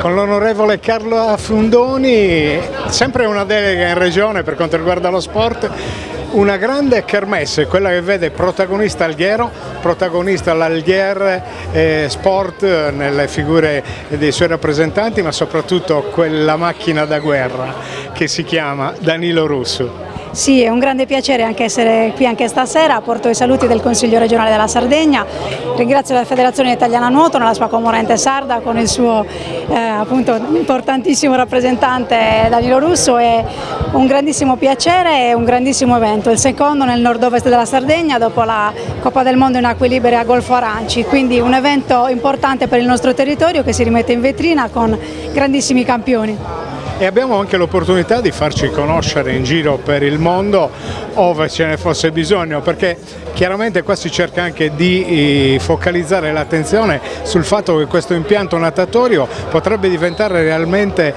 con l'onorevole Carlo Fundoni, sempre una delega in regione per quanto riguarda lo sport. Una grande kermesse, quella che vede protagonista Alghero, protagonista l'Algher Sport nelle figure dei suoi rappresentanti, ma soprattutto quella macchina da guerra che si chiama Danilo Russo. Sì, è un grande piacere anche essere qui anche stasera, porto i saluti del Consiglio regionale della Sardegna, ringrazio la Federazione Italiana Nuoto nella sua componente sarda con il suo appunto importantissimo rappresentante Danilo Russo. È un grandissimo piacere e un grandissimo evento, il secondo nel nord-ovest della Sardegna dopo la Coppa del Mondo in acque libere a Golfo Aranci, quindi un evento importante per il nostro territorio che si rimette in vetrina con grandissimi campioni. E abbiamo anche l'opportunità di farci conoscere in giro per il mondo ove ce ne fosse bisogno, perché chiaramente qua si cerca anche di focalizzare l'attenzione sul fatto che questo impianto natatorio potrebbe diventare realmente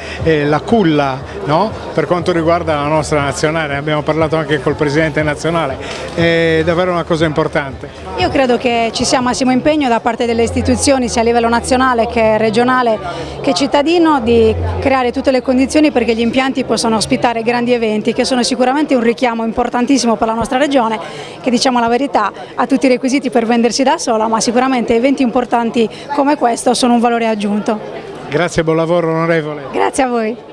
la culla, no? Per quanto riguarda la nostra nazionale, ne abbiamo parlato anche col presidente nazionale, è davvero una cosa importante. Io credo che ci sia massimo impegno da parte delle istituzioni sia a livello nazionale che regionale che cittadino di creare tutte le condizioni perché gli impianti possano ospitare grandi eventi che sono sicuramente un richiamo importantissimo per la nostra regione che, diciamo la verità, ha tutti i requisiti per vendersi da sola, ma sicuramente eventi importanti come questo sono un valore aggiunto. Grazie, buon lavoro onorevole. Grazie a voi.